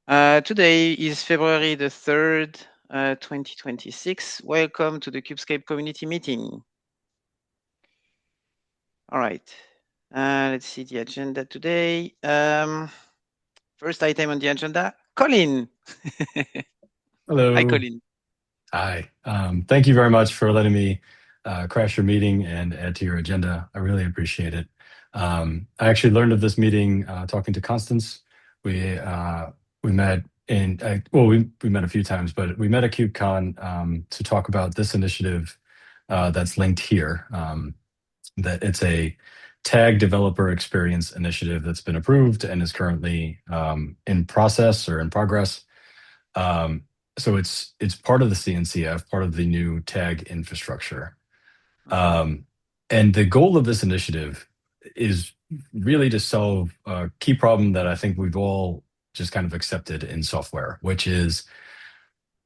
Today is February the 3rd, 2026. Welcome to the Kubescape community meeting. All right, let's see the agenda today. First item on the agenda, Colin. Hello. Hi, Colin. Hi. Thank you very much for letting me crash your meeting and add to your agenda. I really appreciate it. I actually learned of this meeting talking to Constance. We met we met a few times, but we met at KubeCon to talk about this initiative that's linked here. That it's a tag developer experience initiative that's been approved and is currently in process or in progress. So it's part of the CNCF, part of the new tag infrastructure. And the goal of this initiative is really to solve a key problem that I think we've all just kind of accepted in software, which is,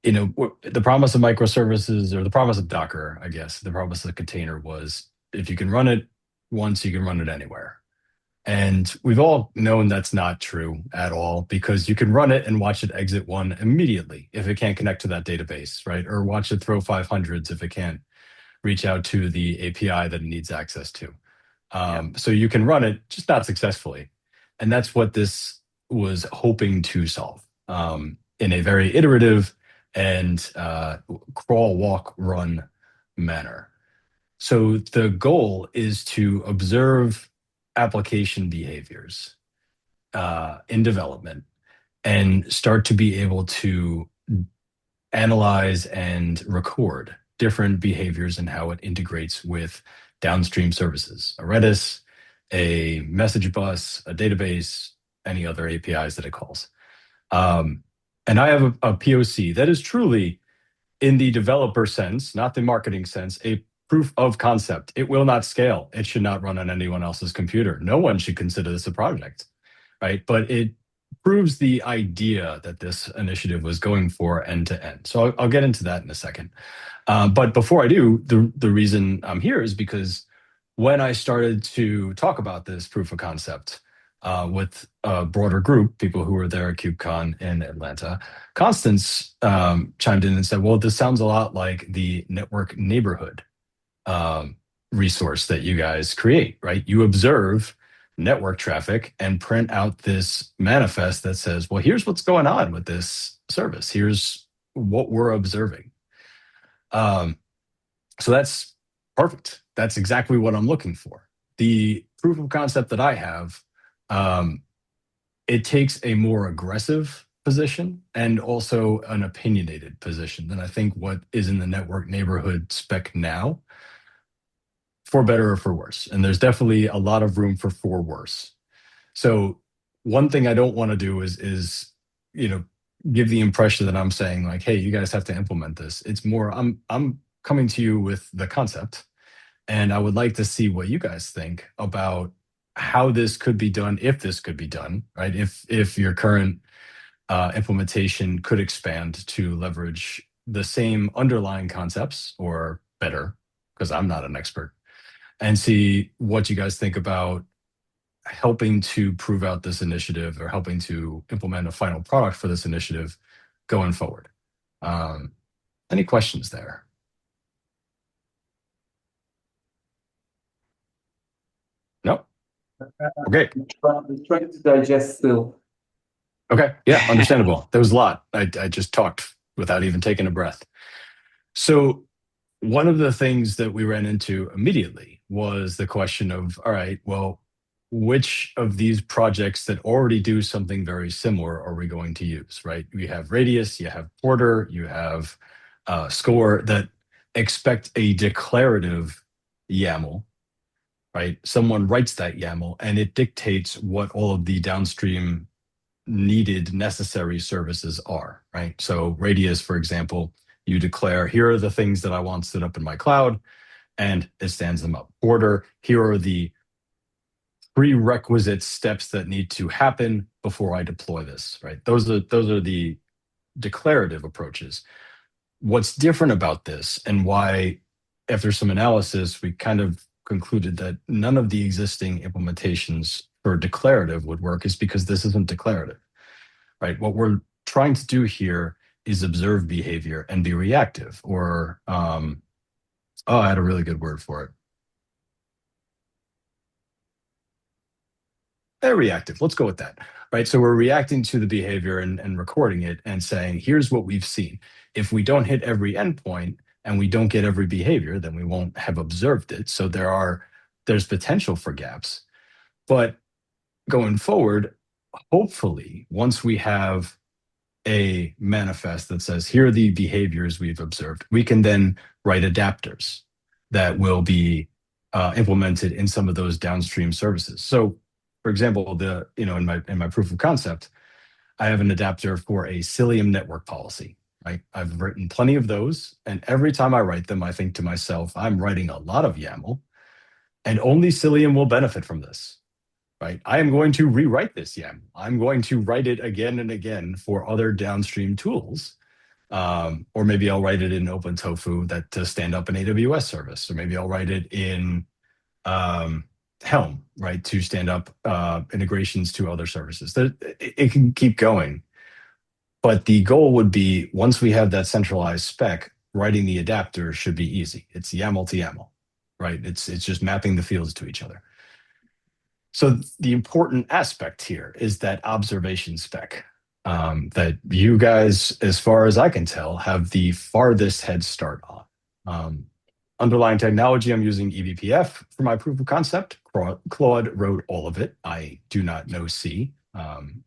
the promise of microservices, or the promise of Docker, I guess, the promise of the container was if you can run it once, you can run it anywhere. And we've all known that's not true at all, because you can run it and watch it exit one immediately if it can't connect to that database, right? Or watch it throw 500s if it can't reach out to the API that it needs access to. So you can run it, just not successfully. And that's what this was hoping to solve in a very iterative and crawl, walk, run manner. So the goal is to observe application behaviors in development and start to be able to analyze and record different behaviors and how it integrates with downstream services, a Redis, a message bus, a database, any other APIs that it calls. And I have a POC that is truly, in the developer sense, not the marketing sense, a proof of concept. It will not scale. It should not run on anyone else's computer. No one should consider this a project, right? But it proves the idea that this initiative was going for end to end. So I'll get into that in a second. But before I do, the reason I'm here is because when I started to talk about this proof of concept with a broader group, people who were there at KubeCon in Atlanta, Constance chimed in and said, well, this sounds a lot like the network neighborhood resource that you guys create, right? You observe network traffic and print out this manifest that says, well, here's what's going on with this service. Here's what we're observing. So that's perfect. That's exactly what I'm looking for. The proof of concept that I have, it takes a more aggressive position and also an opinionated position than I think what is in the network neighborhood spec now, for better or for worse. And there's definitely a lot of room for worse. So one thing I don't want to do is give the impression that I'm saying like, hey, you guys have to implement this. It's more I'm coming to you with the concept, and I would like to see what you guys think about how this could be done, if this could be done, right? If your current implementation could expand to leverage the same underlying concepts or better, because I'm not an expert, and see what you guys think about helping to prove out this initiative or helping to implement a final product for this initiative going forward. Any questions there? No? Okay. I'm trying to digest still. Okay. Yeah, understandable. There was a lot. I just talked without even taking a breath. So one of the things that we ran into immediately was the question of, all right, well, which of these projects that already do something very similar are we going to use, right? We have Radius, you have Porter, you have Score that expect a declarative YAML, right? Someone writes that YAML and it dictates what all of the downstream needed necessary services are, right? So Radius, for example, you declare, here are the things that I want stood up in my cloud, and it stands them up. Porter, here are the prerequisite steps that need to happen before I deploy this, right? Those are the declarative approaches. What's different about this, and why, after some analysis, we kind of concluded that none of the existing implementations for declarative would work, is because this isn't declarative, right? What we're trying to do here is observe behavior and be reactive, or I had a really good word for it. They're reactive. Let's go with that, right? So we're reacting to the behavior and recording it and saying, here's what we've seen. If we don't hit every endpoint and we don't get every behavior, then we won't have observed it. So there's potential for gaps. But going forward, hopefully, once we have a manifest that says, here are the behaviors we've observed, we can then write adapters that will be implemented in some of those downstream services. So, for example, in my proof of concept, I have an adapter for a Cilium network policy. Right? I've written plenty of those, and every time I write them, I think to myself, I'm writing a lot of YAML, and only Cilium will benefit from this. Right? I am going to rewrite this YAML. I'm going to write it again and again for other downstream tools. Or maybe I'll write it in OpenTofu to stand up an AWS service, or maybe I'll write it in Helm, right, to stand up integrations to other services. It can keep going. But the goal would be, once we have that centralized spec, writing the adapter should be easy. It's YAML to YAML, right? It's just mapping the fields to each other. So the important aspect here is that observation spec that you guys, as far as I can tell, have the farthest head start on. Underlying technology, I'm using eBPF for my proof of concept. Claude wrote all of it. I do not know C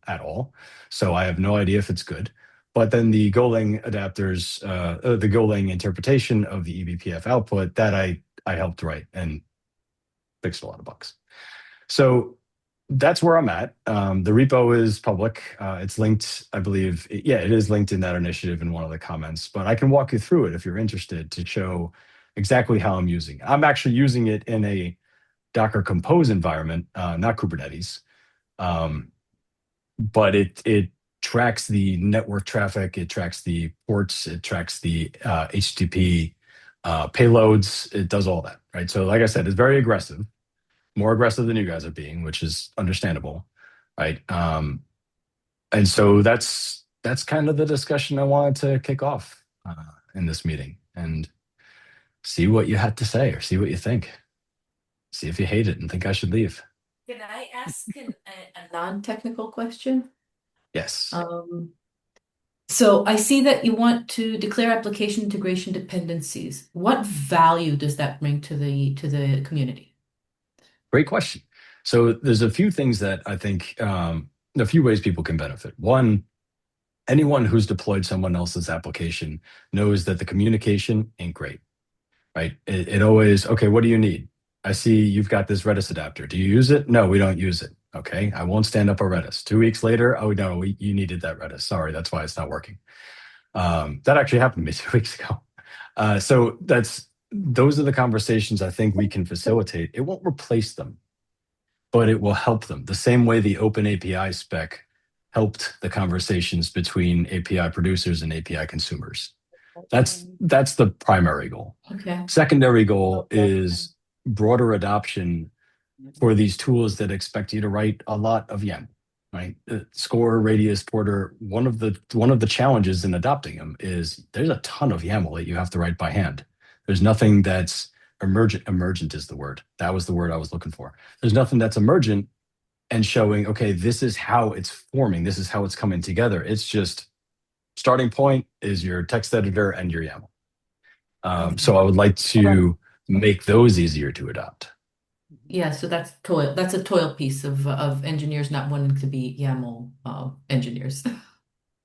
at all, so I have no idea if it's good. But then the Golang adapters, the Golang interpretation of the eBPF output, that I helped write and fixed a lot of bugs. So that's where I'm at. The repo is public. It's linked, I believe. It is linked in that initiative in one of the comments, but I can walk you through it if you're interested to show exactly how I'm using it. I'm actually using it in a Docker Compose environment, not Kubernetes. But it tracks the network traffic, it tracks the ports, it tracks the HTTP payloads, it does all that, right? So like I said, it's very aggressive, more aggressive than you guys are being, which is understandable, right? And so that's kind of the discussion I wanted to kick off in this meeting, and see what you had to say, or see what you think. See if you hate it and think I should leave. Can I ask a non-technical question? Yes. So I see that you want to declare application integration dependencies. What value does that bring to the community? Great question. So there's a few things that I think, a few ways people can benefit. One, anyone who's deployed someone else's application knows that the communication ain't great, right? It always, okay, what do you need? I see you've got this Redis adapter. Do you use it? No, we don't use it. Okay, I won't stand up a Redis. 2 weeks later, oh no, you needed that Redis. Sorry, that's why it's not working. That actually happened to me 2 weeks ago. So those are the conversations I think we can facilitate. It won't replace them, but it will help them. The same way the Open API spec helped the conversations between API producers and API consumers. That's the primary goal. Okay. Secondary goal is broader adoption for these tools that expect you to write a lot of YAML, right? Score, Radius, Porter. One of the challenges in adopting them is there's a ton of YAML that you have to write by hand. There's nothing that's emergent. Emergent is the word. That was the word I was looking for. There's nothing that's emergent and showing, okay, this is how it's forming. This is how it's coming together. It's just starting point is your text editor and your YAML. So I would like to make those easier to adopt. Yeah, so that's toil. That's a toil piece of engineers not wanting to be YAML engineers.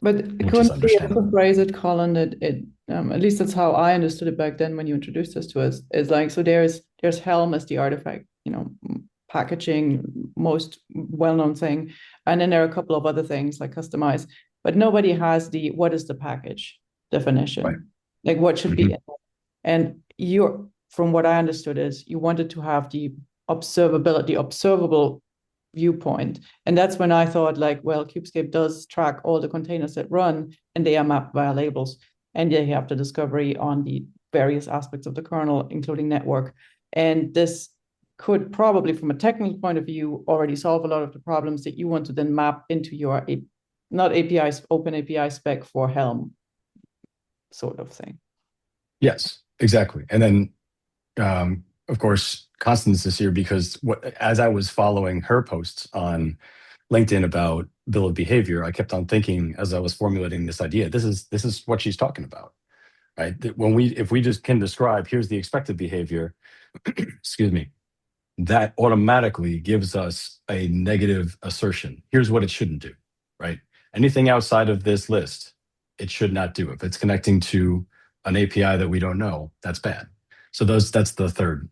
But Which is understandable. to phrase it, Colin, it at least that's how I understood it back then when you introduced this to us. Is like, so there's Helm as the artifact, packaging, most well-known thing, and then there are a couple of other things like customize, but nobody has the what is the package definition, right. Like what should be in it. And from what I understood is you wanted to have the observable viewpoint. And that's when I thought, like, well, Kubescape does track all the containers that run, and they are mapped via labels. And they have the discovery on the various aspects of the kernel, including network. And this could probably, from a technical point of view, already solve a lot of the problems that you want to then map into your not APIs, open API spec for Helm sort of thing. Yes, exactly. And then, of course, Constance is here because as I was following her posts on LinkedIn about bill of behavior, I kept on thinking as I was formulating this idea, this is what she's talking about, right? That if we just can describe, here's the expected behavior, excuse me, that automatically gives us a negative assertion. Here's what it shouldn't do, right? Anything outside of this list, it should not do. If it's connecting to an API that we don't know, that's bad. So that's the third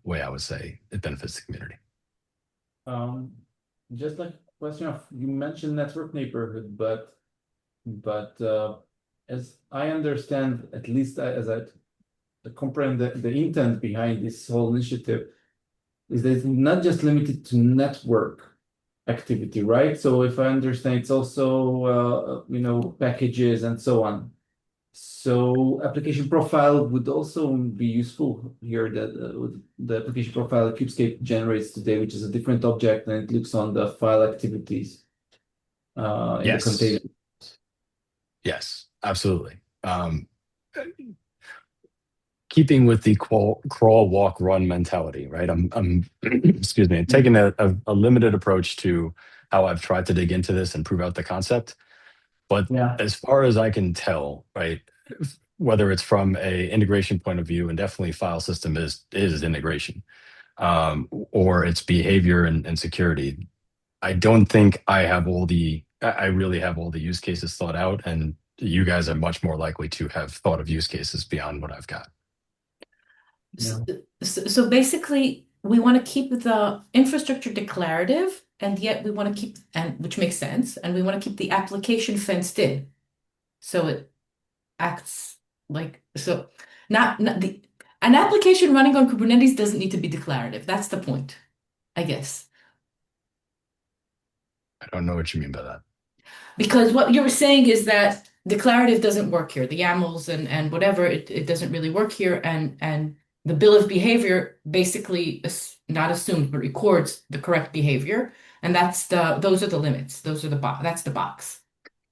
way I would say it benefits the community. Just like question of, you mentioned network neighborhood, but as I understand, at least as I comprehend the intent behind this whole initiative, is that it's not just limited to network activity, right? So if I understand, it's also packages and so on. So application profile would also be useful here, that the application profile Kubescape generates today, which is a different object, and it looks on the file activities in the container. Yes, absolutely. Keeping with the crawl, walk, run mentality, right? I'm excuse me, taking a limited approach to how I've tried to dig into this and prove out the concept. But as far as I can tell, right, whether it's from a integration point of view, and definitely file system is integration, or it's behavior and security, I don't think I really have all the use cases thought out, and you guys are much more likely to have thought of use cases beyond what I've got. So basically, we want to keep the infrastructure declarative, and yet we want to keep, and which makes sense, and we want to keep the application fenced in, so it acts like so. Not an application running on Kubernetes doesn't need to be declarative. That's the point, I guess. I don't know what you mean by that. Because what you were saying is that declarative doesn't work here. The YAMLs and whatever, it doesn't really work here, and the bill of behavior basically is not assumed, but records the correct behavior. And those are the limits. That's the box.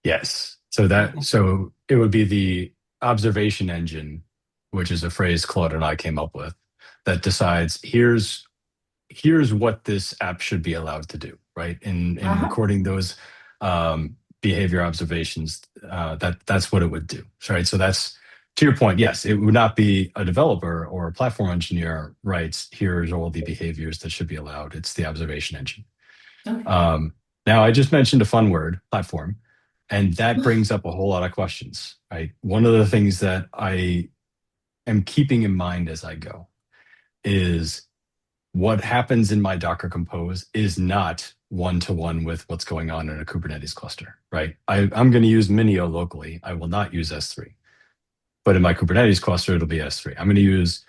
Yes. So it would be the observation engine, which is a phrase Claude and I came up with, that decides here's what this app should be allowed to do, right? In recording those behavior observations, that's what it would do. Right. So that's, to your point, yes, it would not be a developer or a platform engineer writes, here's all the behaviors that should be allowed. It's the observation engine. Okay. Now, I just mentioned a fun word, platform, and that brings up a whole lot of questions, right? One of the things that I am keeping in mind as I go is what happens in my Docker Compose is not one-to-one with what's going on in a Kubernetes cluster, right? I'm going to use Minio locally. I will not use S3. But in my Kubernetes cluster, it'll be S3. I'm going to use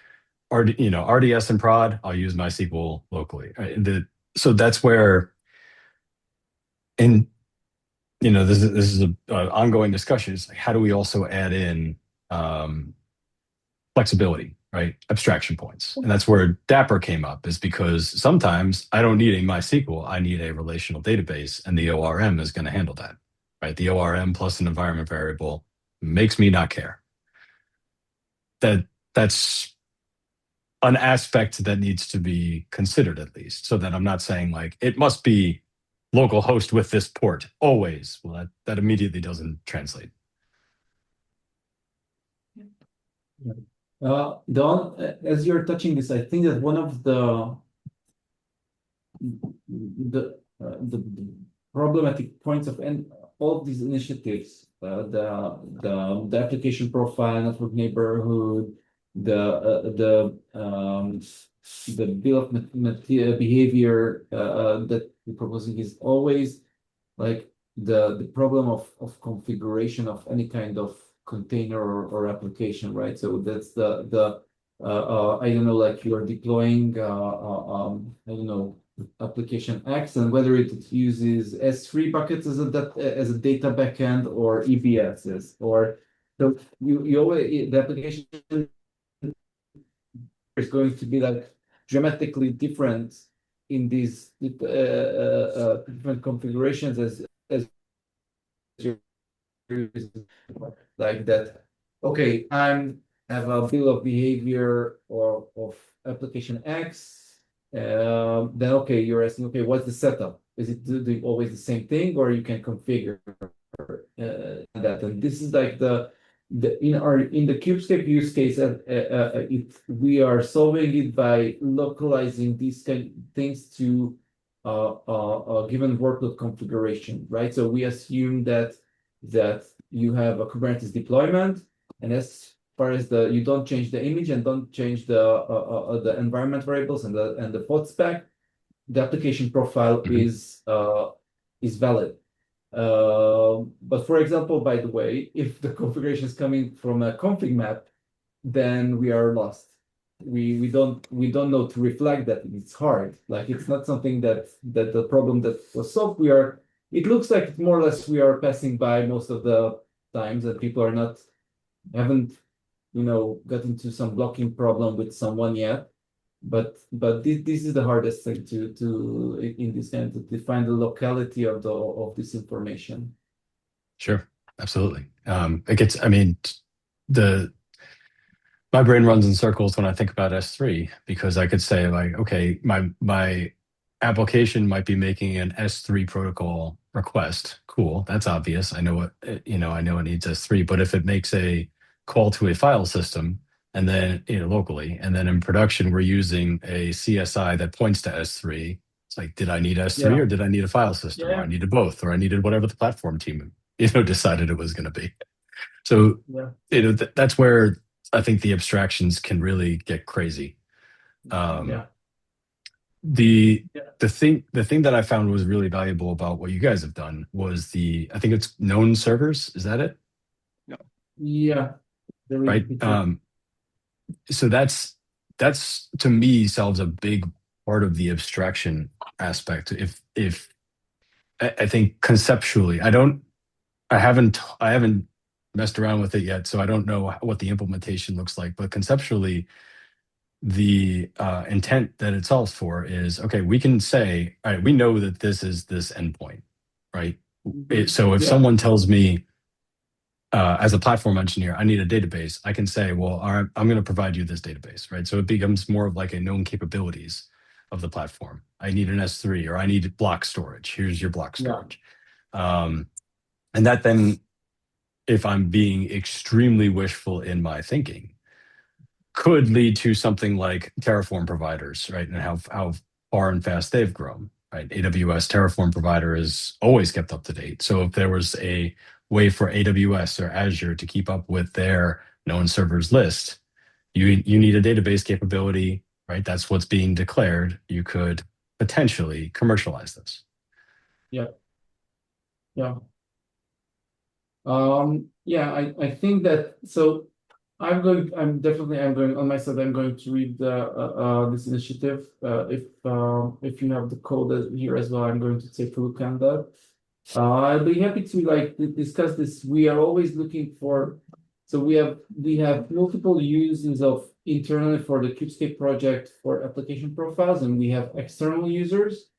RDS and prod. I'll use MySQL locally. So that's where, and this is an ongoing discussion. It's like, how do we also add in flexibility, right? Abstraction points. And that's where Dapper came up, is because sometimes I don't need a MySQL, I need a relational database, and the ORM is going to handle that, right? The ORM plus an environment variable makes me not care. That's an aspect that needs to be considered, at least, so that I'm not saying like, it must be local host with this port always. Well, that immediately doesn't translate. As you're touching this, I think that one of the problematic points of all of these initiatives, the application profile, network neighborhood, the bill of behavior that we're proposing, is always like the problem of configuration of any kind of container or application, right? So that's the I don't know, like you're deploying I don't know, application X, and whether it uses S3 buckets as a data backend or EBSs, or so you always, the application is going to be like dramatically different in these different configurations as like that. Okay, I have a bill of behavior or of application X. Then okay, you're asking, okay, what's the setup? Is it doing always the same thing, or you can configure that? And this is like the in the Kubescape use case, we are solving it by localizing these kind things to a given workload configuration, right? So we assume that you have a Kubernetes deployment, and as far as you don't change the image and don't change the environment variables and the pod spec, the application profile is valid. But for example, by the way, if the configuration is coming from a config map, then we are lost. We don't know to reflect that. It's hard. Like it's not something that the problem that was solved. It looks like more or less we are passing by most of the times that people haven't got into some blocking problem with someone yet. But this is the hardest thing to in this end, to define the locality of this information. Sure, absolutely. It gets, I mean, my brain runs in circles when I think about S3, because I could say like, okay, my application might be making an S3 protocol request. Cool, that's obvious. I know I know it needs S3. But if it makes a call to a file system, and then locally, and then in production we're using a CSI that points to S3, it's like, did I need S3 or did I need a file system, or I needed both, or I needed whatever the platform team decided it was going to be. So that's where I think the abstractions can really get crazy. The thing that I found was really valuable about what you guys have done was I think it's known servers. Is that it? No. Yeah. Right. So that's to me solves a big part of the abstraction aspect. If I think conceptually, I haven't messed around with it yet, so I don't know what the implementation looks like. But conceptually, the intent that it solves for is, okay, we can say, all right, we know that this is this endpoint, right? So if someone tells me, as a platform engineer, I need a database, I can say, well, all right, I'm going to provide you this database, right? So it becomes more of like a known capabilities of the platform. I need an S3, or I need block storage. Here's your block storage. And that then, if I'm being extremely wishful in my thinking, could lead to something like Terraform providers, right? And how far and fast they've grown, right? AWS Terraform provider is always kept up to date. So if there was a way for AWS or Azure to keep up with their known servers list, you need a database capability, right? That's what's being declared. You could potentially commercialize this. Yeah. I think that, so I'm going on my side, I'm going to read this initiative. If you have the code here as well, I'm going to take a look at that. I'll be happy to discuss this. We are always looking for, so we have multiple uses of internally for the Kubescape project for application profiles, and we have external users.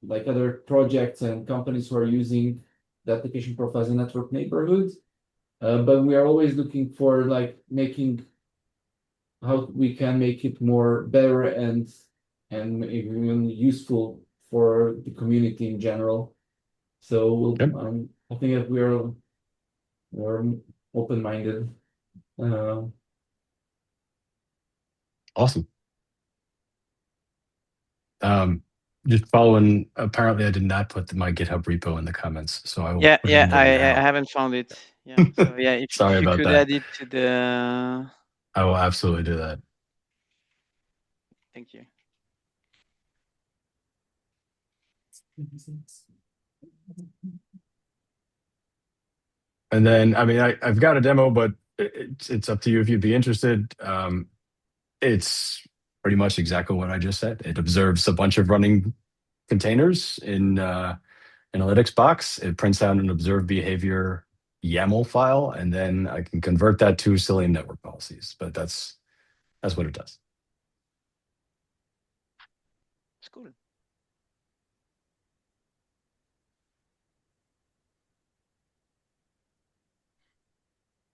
Like other projects and companies who are using the application profiles in network neighborhoods. But we are always looking for making how we can make it more better and even useful for the community in general. So I think that we're open-minded. Awesome. Just following, apparently I did not put my GitHub repo in the comments, so I will put it in there now. I haven't found it. Yeah. So yeah, if Sorry you about could that. add it to the. I will absolutely do that. Thank you. And then, I mean, I've got a demo, but it's up to you if you'd be interested. It's pretty much exactly what I just said. It observes a bunch of running containers in analytics box. It prints out an observed behavior YAML file, and then I can convert that to Cilium network policies. But that's what it does. It's cool.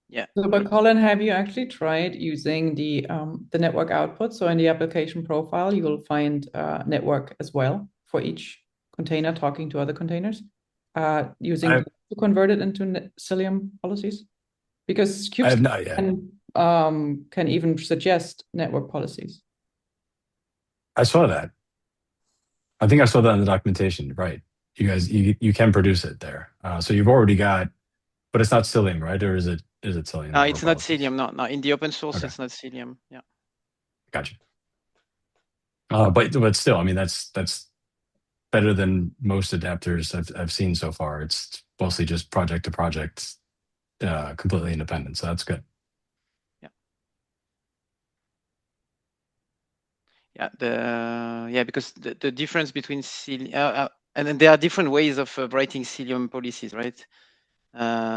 Yeah. So, but Colin, have you actually tried using the network output? So in the application profile, you will find network as well for each container talking to other containers, using I to convert it into Cilium policies, because I have Kubescape not yet. can even suggest network policies. I saw that. I think I saw that in the documentation. Right. You guys, you can produce it there. So you've already got, but it's not Cilium, right? Or is it Cilium? No, network it's not policies? Cilium. No. In the open source, Okay. it's not Cilium. Yeah. Gotcha. But still, I mean, that's better than most adapters I've seen so far. It's mostly just project to project, completely independent. So that's good. Yeah. Because the difference between Cilium and then there are different ways of writing Cilium policies, right?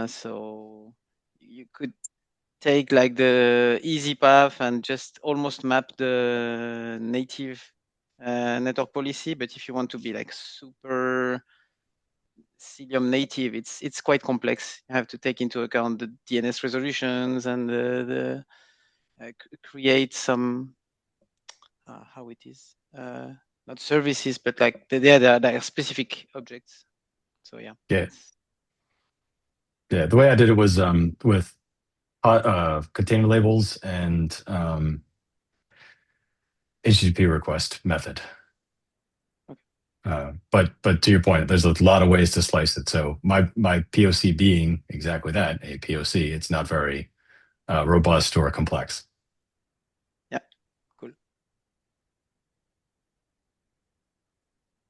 So you could take like the easy path and just almost map the native network policy. But if you want to be like super Cilium native, it's quite complex. You have to take into account the DNS resolutions and the create some how it is not services, but like there are specific objects. So yeah. Yeah. The way I did it was with container labels and HTTP request method. But to your point, there's a lot of ways to slice it. So my POC being exactly that, a POC, it's not very robust or complex. Yeah, cool.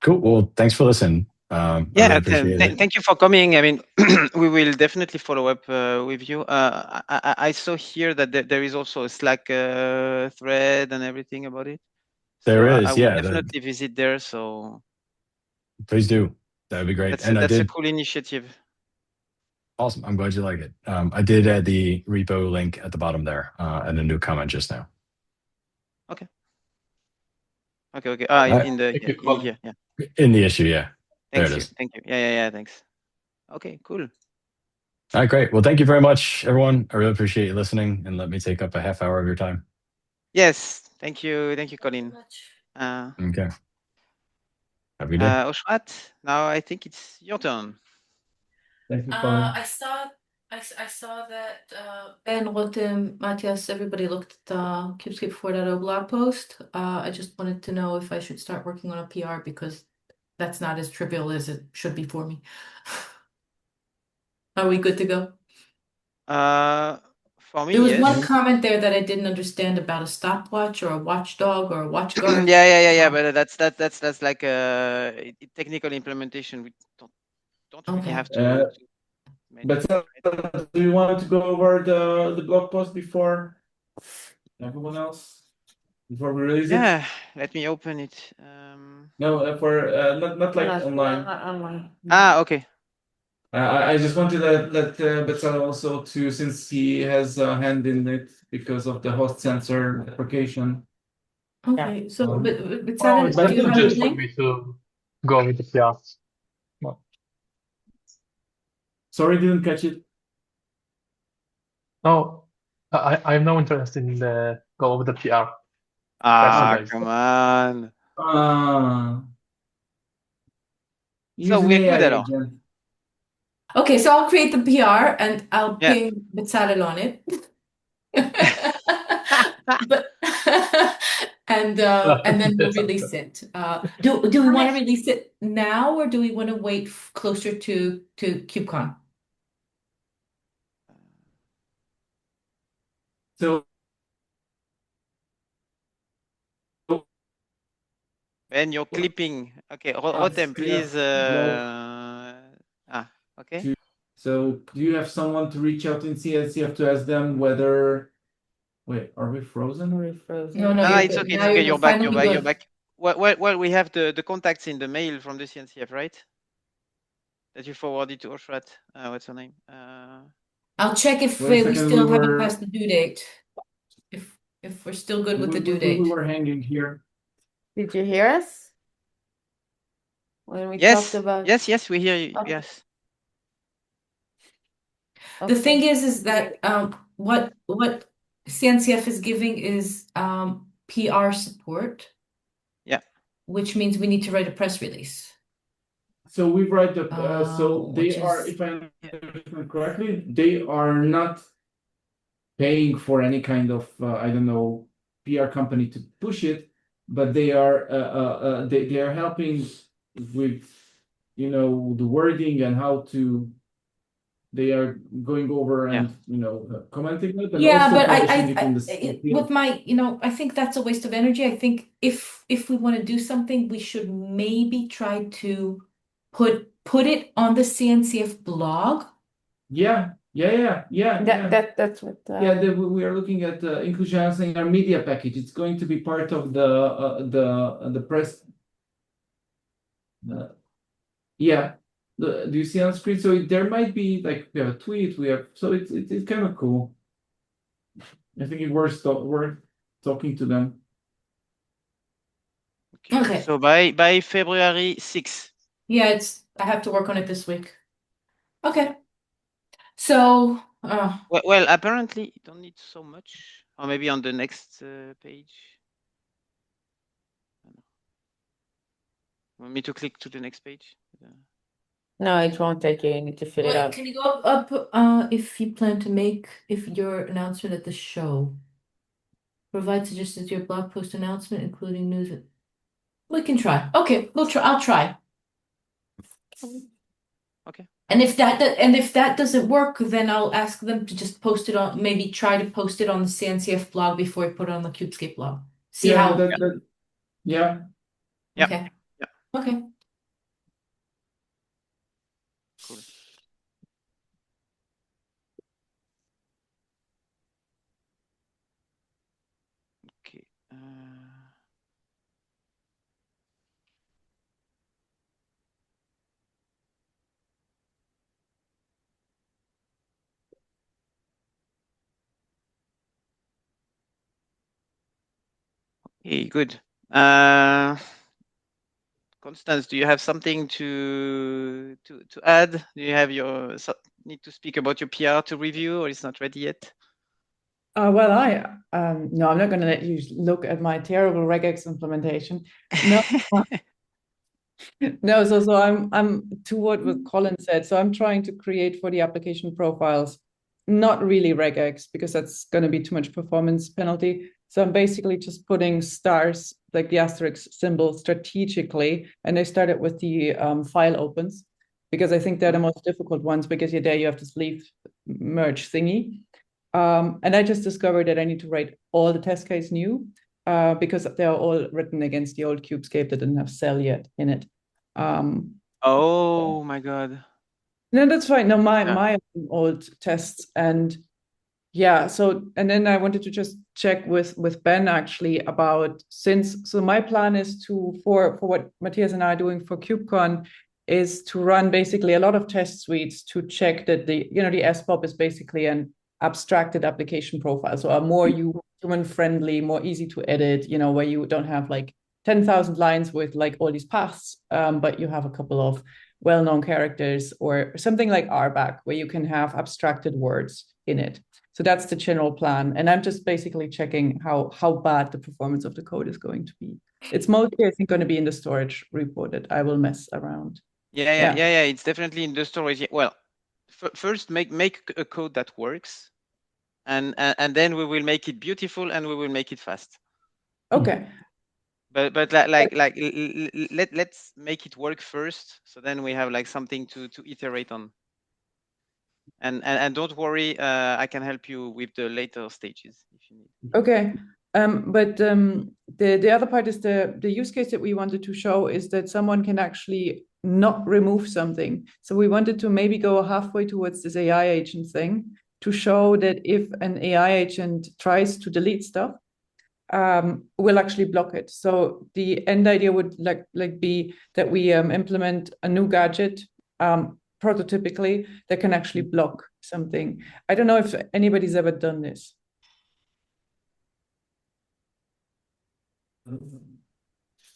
Cool. Well, thanks for listening. I really appreciate it. Thank you for coming. I mean, we will definitely follow up with you. I saw here that there is also a Slack thread and everything about it. There So I is, will yeah. definitely visit there. So Please do. That would be great. that's a cool initiative. Awesome. I'm glad you like it. I did add the repo link at the bottom there and a new comment just now. Okay. In here. Yeah. In the issue, yeah. Thank there you. it is. Thank you. Yeah. Thanks. Okay, cool. All right, great. Well, thank you very much, everyone. I really appreciate you listening, and let me take up a half hour of your time. Yes. Thank you, Colin. Okay. Have a good day. Oshmat, now I think it's your turn. Thank you, Colin. I saw that Ben, Rotem, Matthias, everybody looked at the Kubescape 4.0 blog post. I just wanted to know if I should start working on a PR because that's not as trivial as it should be for me. Are we good to go? For me, There was yes. one comment there that I didn't understand about a stopwatch or a watchdog or a watchguard. Yeah. But that's like a technical implementation. We don't really have to. But do you want to go over the blog post before everyone else? Before we release it? Yeah, let me open it. No, for not like online. Not online. Okay. I just wanted to let Betzalel also too, since he has a hand in it because of the host sensor application. Okay, so but Oh, Betzalel, it's do you better have a just for link? me to go with the PR. No. Sorry, didn't catch it. No, I have no interest in the go with the PR. Personalized. Come on. So Use an we're good AI at all. agent. Okay, so I'll create the PR and I'll Yeah. ping Betzalel on it. But and then we'll release it. Do we want to release it now or do we want to wait closer to KubeCon? So Ben, you're clipping. Okay, Rotem, please. Okay. So do you have someone to reach out in CNCF to ask them whether? Wait, are we frozen? No, No, you're it's good. okay. Now You're back. finally good. You're back. Well, we have the contacts in the mail from the CNCF, right? That you forwarded to Oshrat. What's her name? I'll check if Wait a we second, still we haven't were- passed the due date. If we're still good with the due We date. were hanging here. Did you hear us? When we Yes. talked about Yes, we hear you. Okay. Yes. The thing is that what CNCF is giving is PR support. Yeah. Which means we need to write a press release. So we write the so they which are, is- if I understand correctly, they are not paying for any kind of I don't know, PR company to push it, but they are they are helping with, you know, the wording and how to. They are going over and, you know, commenting it and Yeah, also but publishing it in the with my, you know, I think that's a waste of energy. I think if we want to do something, we should maybe try to put it on the CNCF blog. Yeah. That's what. Yeah, we are looking at inclusion housing, our media package. It's going to be part of the press. Yeah, do you see on screen? So there might be like we have a tweet. We have so it's kind of cool. I think it worth talking to them. Okay. So by February 6th. Yeah, I have to work on it this week. Okay. So well, apparently you don't need so much, or maybe on the next page. Want me to click to the next page? No, it won't take you. You need to fill it out. Can you go up if you plan to make your announcement at the show? Provide suggestions to your blog post announcement, including news. We can try. Okay, we'll try. I'll try. Okay. And if that doesn't work, then I'll ask them to just post it on. Maybe try to post it on the CNCF blog before I put it on the Kubescape blog. See how. Yeah. Okay. Yeah. Okay. Cool. Okay. Okay, good. Constance, do you have something to add? Do you have need to speak about your PR to review, or it's not ready yet? Well, no, I'm not going to let you look at my terrible regex implementation. No, no. So I'm toward what Colin said. So I'm trying to create for the application profiles, not really regex because that's going to be too much performance penalty. So I'm basically just putting stars, like the asterisk symbol, strategically, and I started with the file opens because I think they're the most difficult ones because there you have this leaf merge thingy. And I just discovered that I need to write all the test case new because they're all written against the old Kubescape that didn't have cell yet in it. Oh my God. No, that's fine. No, my old tests and yeah. So and then I wanted to just check with Ben actually about so my plan is for what Matthias and I are doing for KubeCon is to run basically a lot of test suites to check that the SPOP is basically an abstracted application profile, so a more human friendly, more easy to edit, where you don't have like 10,000 lines with like all these paths, but you have a couple of well-known characters or something like RBAC where you can have abstracted words in it. So that's the general plan. And I'm just basically checking how bad the performance of the code is going to be. It's mostly, I think, going to be in the storage report that I will mess around. Yeah. It's definitely in the storage. Well, first make a code that works, and then we will make it beautiful and we will make it fast. Okay. But let's make it work first, so then we have like something to iterate on. And don't worry, I can help you with the later stages if you need. Okay. But the other part is the use case that we wanted to show is that someone can actually not remove something. So we wanted to maybe go halfway towards this AI agent thing to show that if an AI agent tries to delete stuff, we'll actually block it. So the end idea would like be that we implement a new gadget prototypically that can actually block something. I don't know if anybody's ever done this.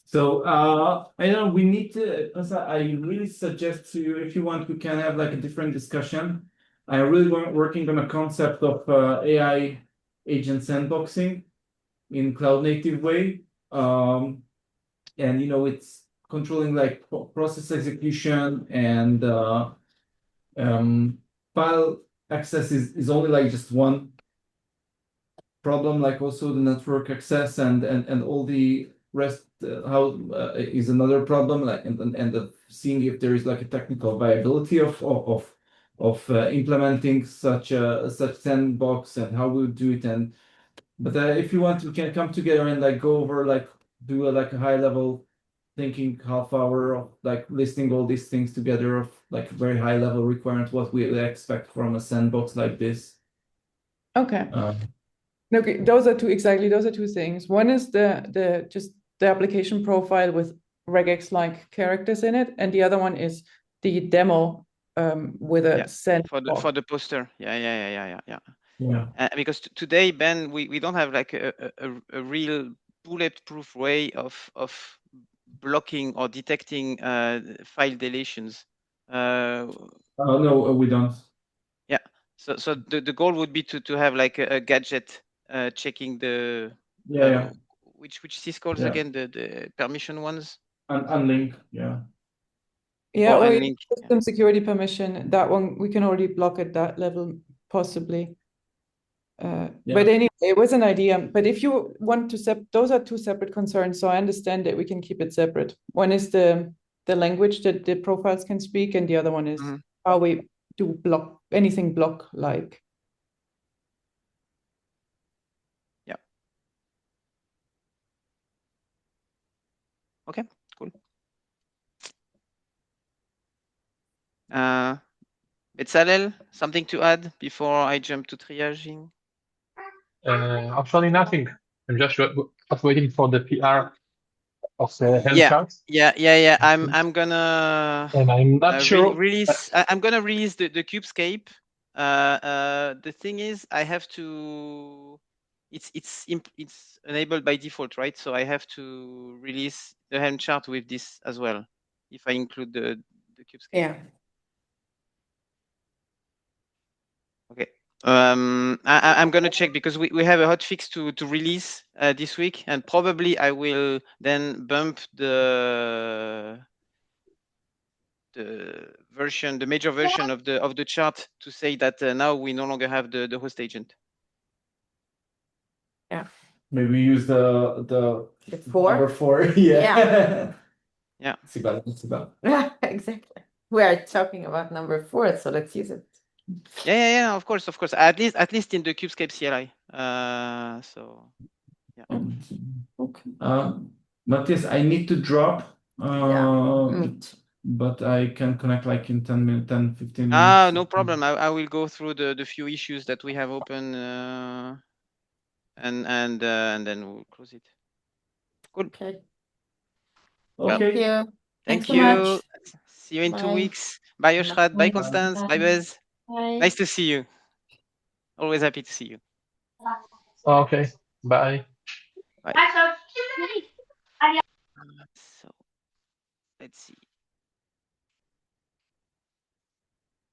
So I know we need to. I really suggest to you, if you want, we can have like a different discussion I'm really working on a concept of AI agent sandboxing in cloud native way. And it's controlling like process execution and file access is only like just one problem, like also the network access and all the rest how is another problem, like and seeing if there is like a technical viability of implementing such sandbox and how we would do it. And but if you want, we can come together and like go over like do like a high level thinking half hour of like listing all these things together of like very high level requirement what we expect from a sandbox like this. Okay. Uh, Okay, those are two things. One is the just the application profile with regex-like characters in it, and the other one is the demo with a sandbox. For the poster. Yeah. yeah. Because today, Ben, we don't have like a real bulletproof way of blocking or detecting file deletions. No, we don't. Yeah. So the goal would be to have like a gadget checking the Yeah. which syscalls Yeah. again, the permission ones. Unlink, yeah. Yeah, Or or unlink. system security permission. That one we can already block at that level, possibly. But anyway, it was an idea. But if you want to those are two separate concerns. So I understand that we can keep it separate. One is the language that the profiles can speak, and the other one is how we do block anything block like. Yeah. Okay, cool. Betzalel, something to add before I jump to triaging? Actually, nothing. I'm just waiting for the PR of the Helm chart. Yeah. I'm gonna and I'm not sure release. I'm gonna release the Kubescape. The thing is, I have to. It's enabled by default, right? So I have to release the Helm chart with this as well, if I include the Kubescape. Yeah. Okay. I'm gonna check because we have a hotfix to release this week, and probably I will then bump the major version of the chart to say that now we no longer have the host agent. Yeah. Maybe use the 4. number 4. Yeah. Yeah. Yeah, exactly. We are talking about number 4, so let's use it. Yeah. Of course. At least in the Kubescape CLI. So yeah. Okay. Matthias, I need to drop. But I can connect like in 10 minutes, 10, 15 minutes. No problem. I will go through the few issues that we have open and then we'll close it. Cool. Okay. Well, Thank you. Thank Thanks so you. much. See you in 2 Bye. weeks. Bye, Oshrat. Bye, Constance. Bye, Bez. Bye. Nice to see you. Always happy to see you. Okay, bye. Bye. So let's see.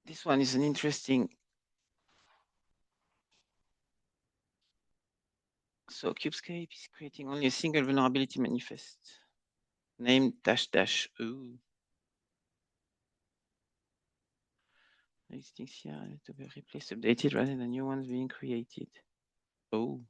This one is an interesting. So Kubescape is creating only a single vulnerability manifest named -- ooh. Existing CR to be replaced, updated rather than new ones being created. Oh.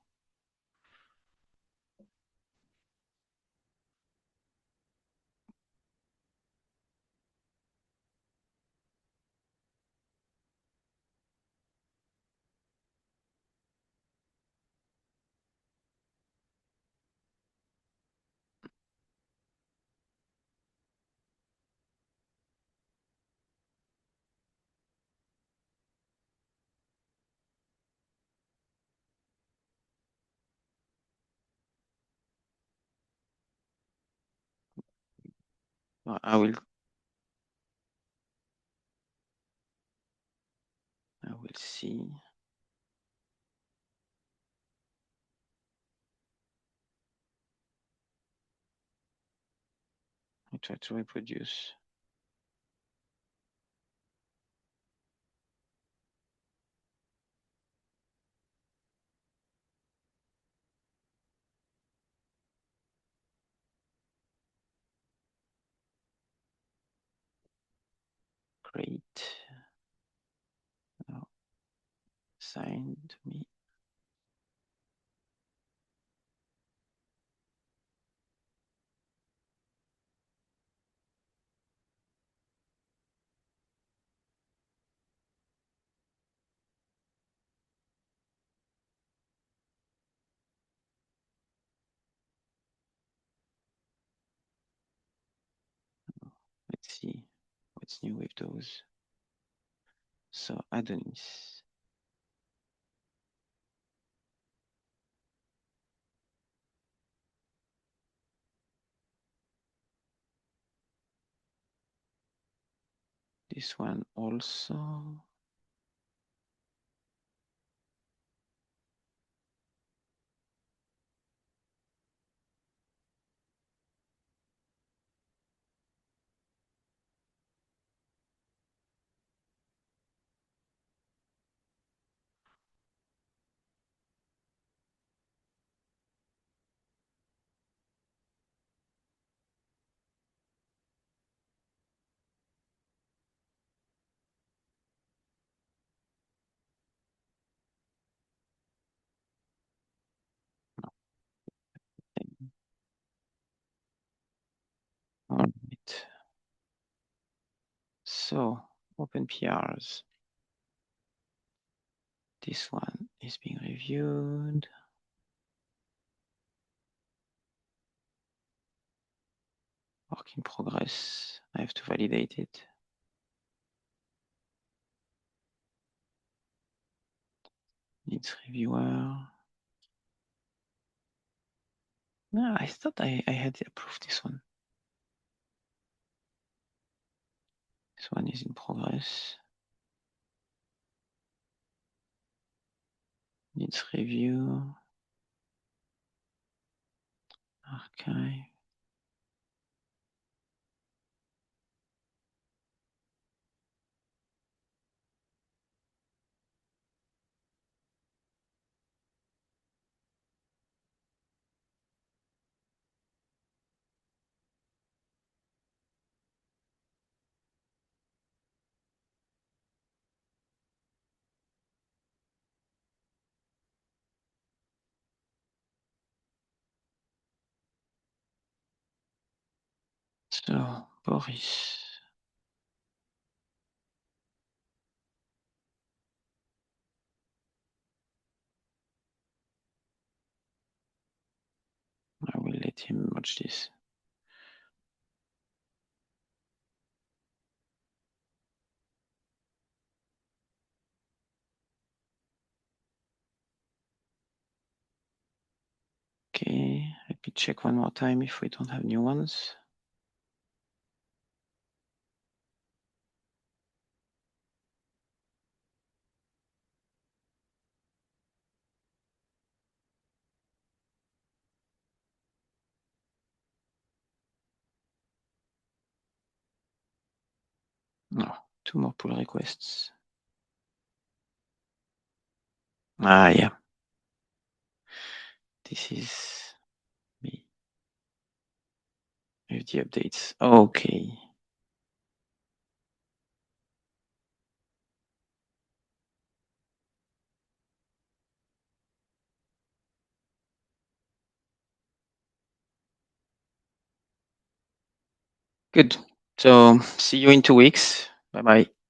I will see. I try to reproduce. Great. Now, sign to me. Let's see what's new with those. So Adonis. This one also. All right. So open PRs. This one is being reviewed. Work in progress. I have to validate it. Needs reviewer. No, I thought I had approved this one. This one is in progress. Needs review. Archive. So Boris. I will let him watch this. Okay, let me check one more time if we don't have new ones. No, 2 more pull requests. Ah, yeah. This is me. With the updates. Okay. Good. So see you in 2 weeks. Bye-bye.